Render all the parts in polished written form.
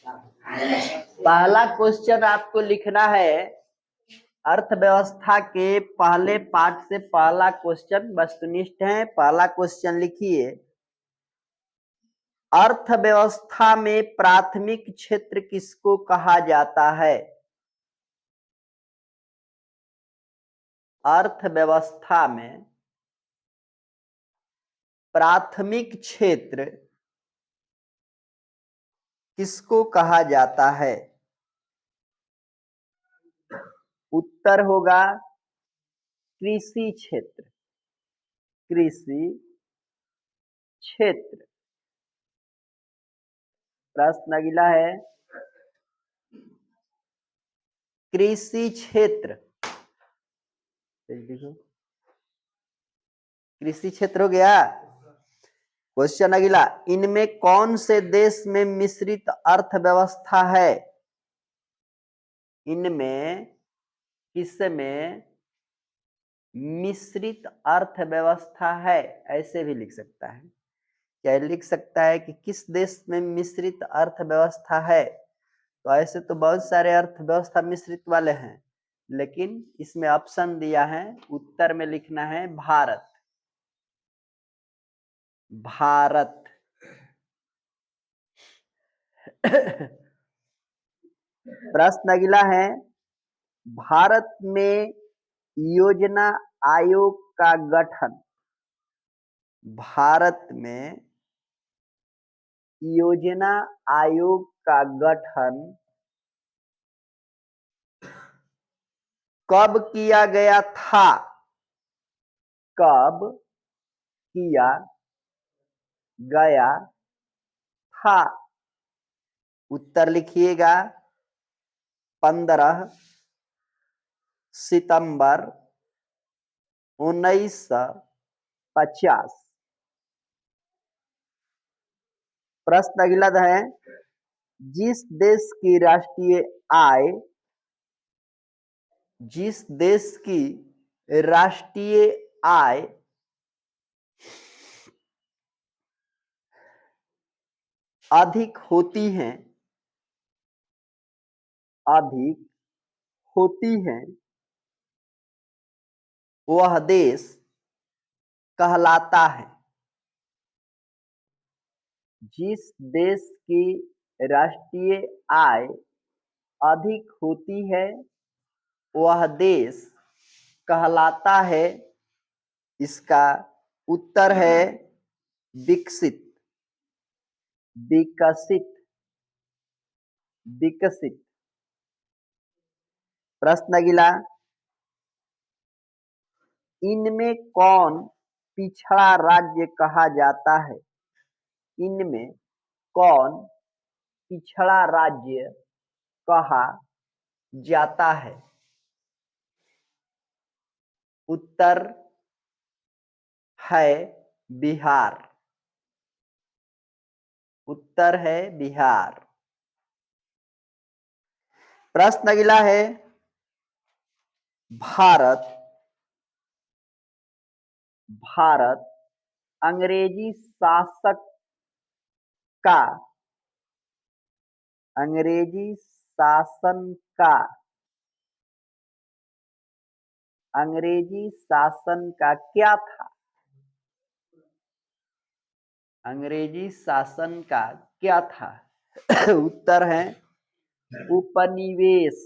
पहला क्वेश्चन आपको लिखना है अर्थव्यवस्था के पहले पार्ट से पहला क्वेश्चन वस्तुनिष्ठ है। पहला क्वेश्चन लिखिए, अर्थव्यवस्था में प्राथमिक क्षेत्र किसको कहा जाता है? अर्थव्यवस्था में प्राथमिक क्षेत्र किसको कहा जाता है? उत्तर होगा कृषि क्षेत्र। कृषि क्षेत्र। प्रश्न अगला है, कृषि क्षेत्र। कृषि क्षेत्र हो गया। क्वेश्चन अगला, इनमें कौन से देश में मिश्रित अर्थव्यवस्था है? इनमें किसमें मिश्रित अर्थव्यवस्था है? ऐसे भी लिख सकता है। क्या लिख सकता है कि किस देश में मिश्रित अर्थव्यवस्था है? तो ऐसे तो बहुत सारे अर्थव्यवस्था मिश्रित वाले हैं, लेकिन इसमें ऑप्शन दिया है, उत्तर में लिखना है भारत। भारत। प्रश्न अगला है, भारत में योजना आयोग का गठन। भारत में योजना आयोग का गठन कब किया गया था? कब किया गया था? उत्तर लिखिएगा 15 सितंबर 1950। प्रश्न अगला है, जिस देश की राष्ट्रीय आय अधिक होती है वह देश कहलाता है। जिस देश की राष्ट्रीय आय अधिक होती है वह देश कहलाता है। इसका उत्तर है विकसित। विकसित। विकसित। प्रश्न अगला, इनमें कौन पिछड़ा राज्य कहा जाता है? इनमें कौन पिछड़ा राज्य कहा जाता है? उत्तर है बिहार। उत्तर है बिहार। प्रश्न अगला है, भारत अंग्रेजी शासक का अंग्रेजी शासन का अंग्रेजी शासन का क्या था? अंग्रेजी शासन का क्या था? उत्तर है उपनिवेश।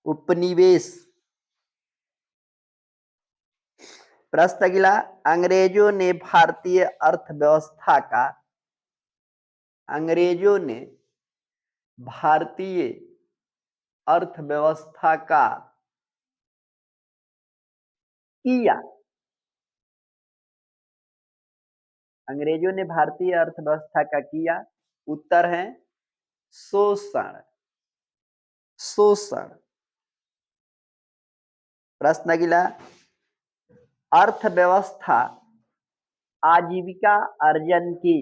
उपनिवेश। प्रश्न अगला, अंग्रेजों ने भारतीय अर्थव्यवस्था का अंग्रेजों ने भारतीय अर्थव्यवस्था का किया अंग्रेजों ने भारतीय अर्थव्यवस्था का किया। उत्तर है शोषण। शोषण। प्रश्न अगला, अर्थव्यवस्था आजीविका अर्जन की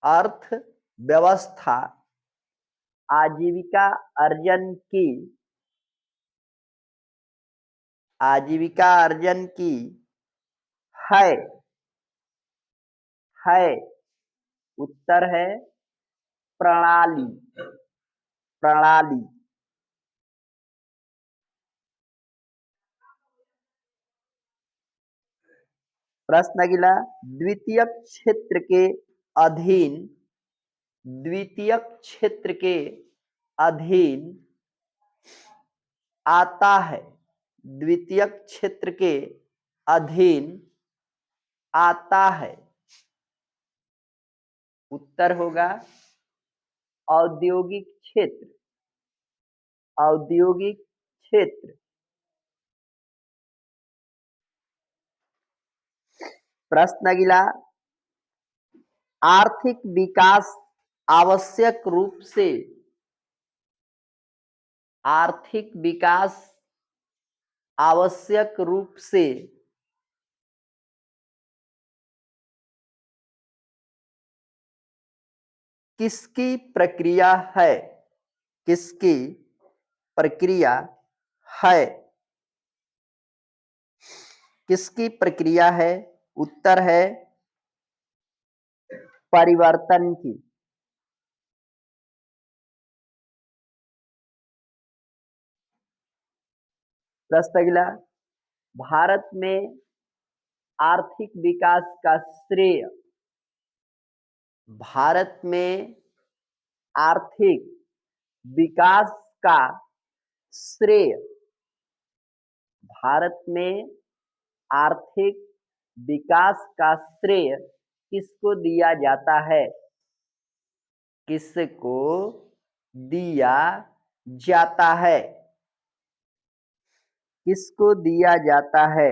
अर्थव्यवस्था आजीविका अर्जन की आजीविका अर्जन की है उत्तर है प्रणाली। प्रणाली। प्रश्न अगला, द्वितीयक क्षेत्र के अधीन, द्वितीयक क्षेत्र के अधीन आता है, द्वितीयक क्षेत्र के अधीन आता है। उत्तर होगा औद्योगिक क्षेत्र। औद्योगिक क्षेत्र। प्रश्न अगला, आर्थिक विकास आवश्यक रूप से, आर्थिक विकास आवश्यक रूप से किसकी प्रक्रिया है? किसकी प्रक्रिया है? किसकी प्रक्रिया है? उत्तर है परिवर्तन की। प्रश्न अगला, भारत में आर्थिक विकास का श्रेय, भारत में आर्थिक विकास का श्रेय, भारत में आर्थिक विकास का श्रेय किसको दिया जाता है? किसको दिया जाता है? किसको दिया जाता है?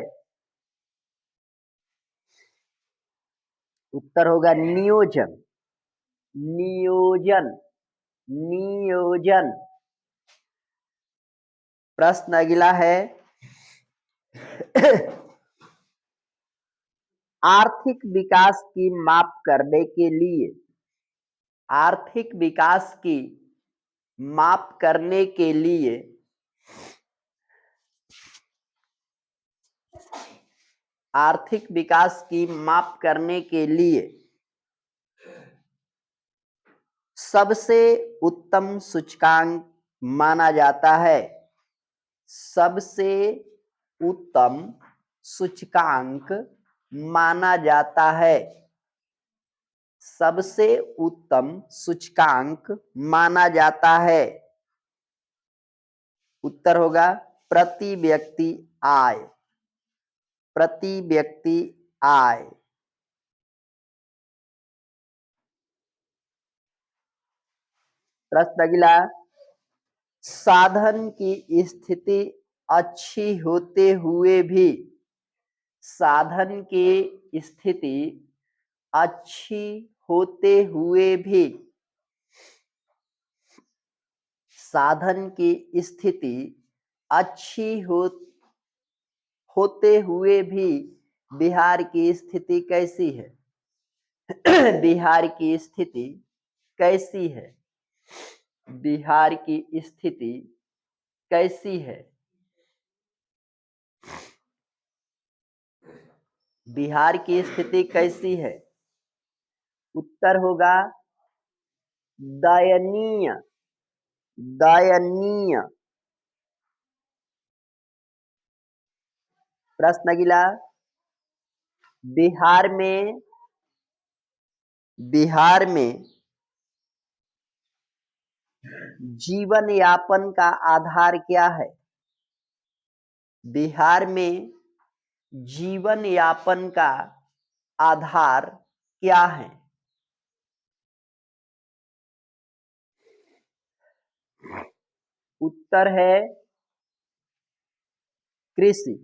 उत्तर होगा नियोजन। नियोजन। नियोजन। प्रश्न अगला है आर्थिक विकास की माप करने के लिए, आर्थिक विकास की माप करने के लिए आर्थिक विकास की माप करने के लिए सबसे उत्तम सूचकांक माना जाता है, सबसे उत्तम सूचकांक माना जाता है, सबसे उत्तम सूचकांक माना जाता है। उत्तर होगा प्रति व्यक्ति आय। प्रति व्यक्ति आय। प्रश्न अगला, साधन की स्थिति अच्छी होते हुए भी, साधन की स्थिति अच्छी होते हुए भी, साधन की स्थिति अच्छी होते हुए भी बिहार की स्थिति कैसी है? बिहार की स्थिति कैसी है? बिहार की स्थिति कैसी है? बिहार की स्थिति कैसी है? उत्तर होगा दयनीय। दयनीय। प्रश्न अगला, बिहार में, बिहार में जीवन यापन का आधार क्या है? बिहार में जीवन यापन का आधार क्या है? उत्तर है कृषि।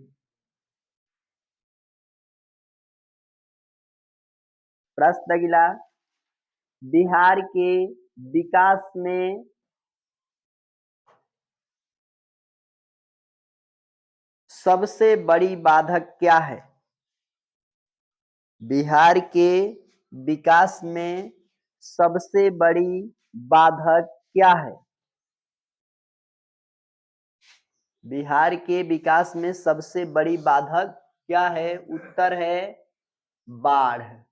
प्रश्न अगला, बिहार के विकास में सबसे बड़ी बाधक क्या है? बिहार के विकास में सबसे बड़ी बाधक क्या है? बिहार के विकास में सबसे बड़ी बाधक क्या है? उत्तर है बाढ़।